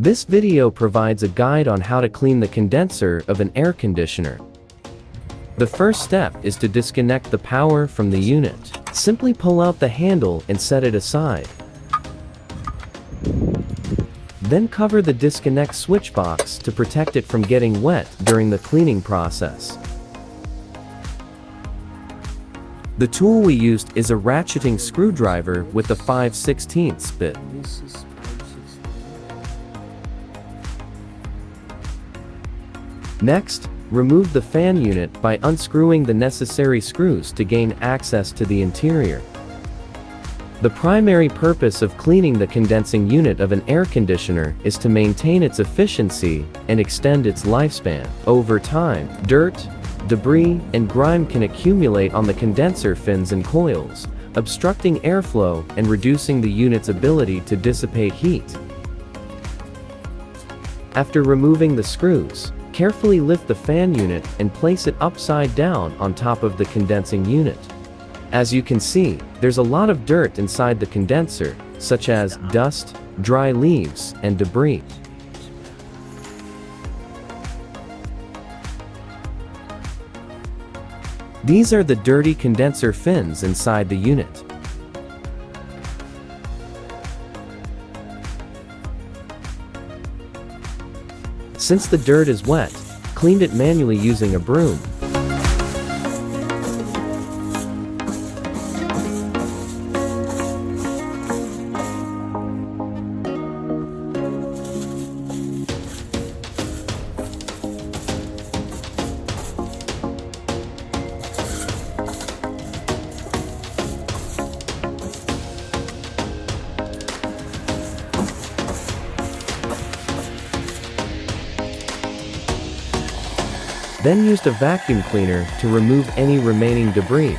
This video provides a guide on how to clean the condenser of an air conditioner. The first step is to disconnect the power from the unit. Simply pull out the handle and set it aside. Then cover the disconnect switch box to protect it from getting wet during the cleaning process. The tool we used is a ratcheting screwdriver with a 5/16 bit. Next, remove the fan unit by unscrewing the necessary screws to gain access to the interior. The primary purpose of cleaning the condensing unit of an air conditioner is to maintain its efficiency and extend its lifespan. Over time, dirt, debris, and grime can accumulate on the condenser fins and coils, obstructing airflow and reducing the unit's ability to dissipate heat. After removing the screws, carefully lift the fan unit and place it upside down on top of the condensing unit. As you can see, there's a lot of dirt inside the condenser, such as dust, dry leaves, and debris. These are the dirty condenser fins inside the unit. Since the dirt is wet, clean it manually using a broom. Then used a vacuum cleaner to remove any remaining debris.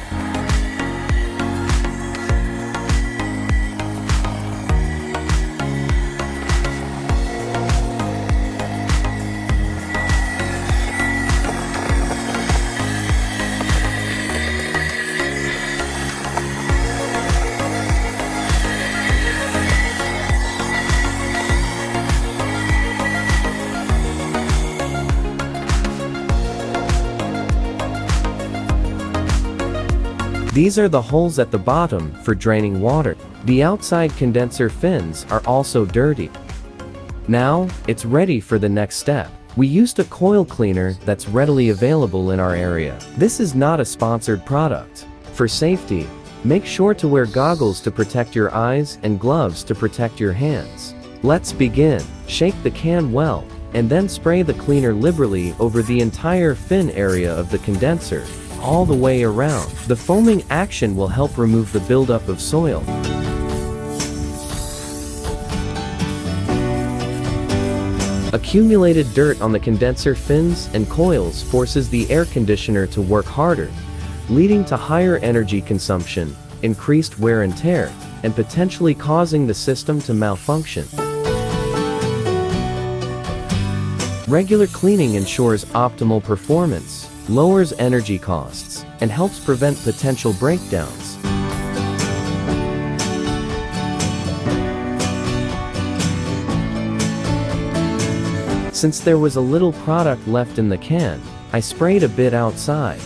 These are the holes at the bottom for draining water. The outside condenser fins are also dirty. Now, it's ready for the next step. We used a coil cleaner that's readily available in our area. This is not a sponsored product. For safety, make sure to wear goggles to protect your eyes and gloves to protect your hands. Let's begin. Shake the can well, and then spray the cleaner liberally over the entire fin area of the condenser, all the way around. The foaming action will help remove the buildup of soil. Accumulated dirt on the condenser fins and coils forces the air conditioner to work harder, leading to higher energy consumption, increased wear and tear, and potentially causing the system to malfunction. Regular cleaning ensures optimal performance, lowers energy costs, and helps prevent potential breakdowns. Since there was a little product left in the can, I sprayed a bit outside.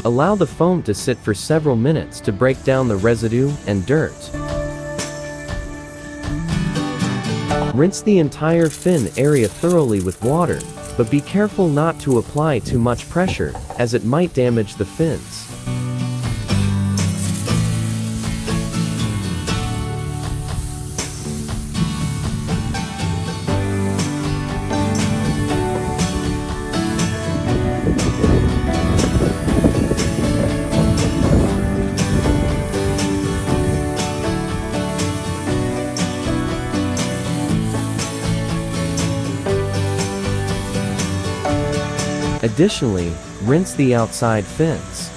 Allow the foam to sit for several minutes to break down the residue and dirt. Rinse the entire fin area thoroughly with water, but be careful not to apply too much pressure, as it might damage the fins. Additionally, rinse the outside fins.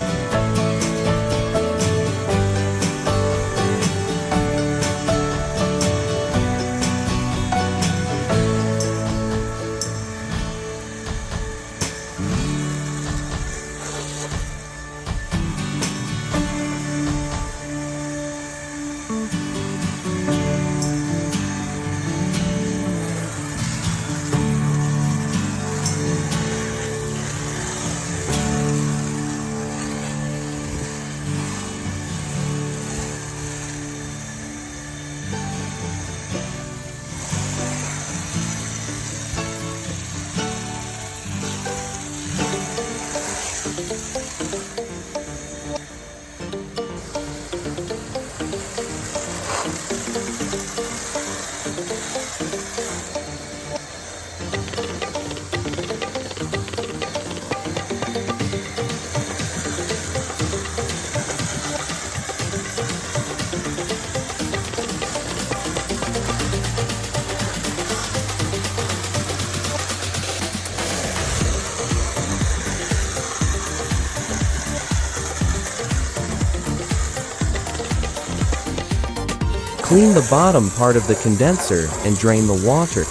Clean the bottom part of the condenser and drain the water.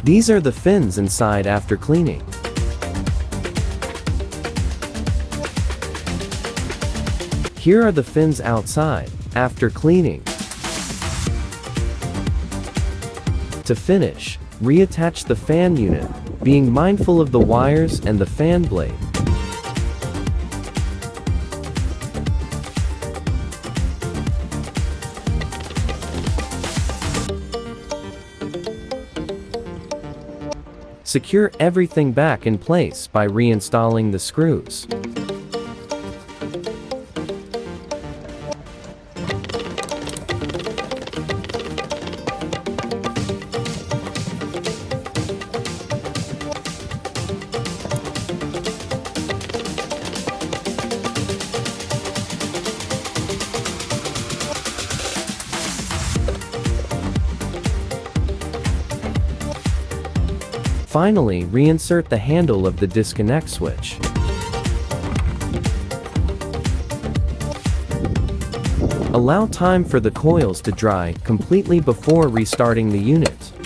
These are the fins inside after cleaning. Here are the fins outside, after cleaning. To finish, reattach the fan unit, being mindful of the wires and the fan blade. Secure everything back in place by reinstalling the screws. Finally, reinsert the handle of the disconnect switch. Allow time for the coils to dry completely before restarting the unit.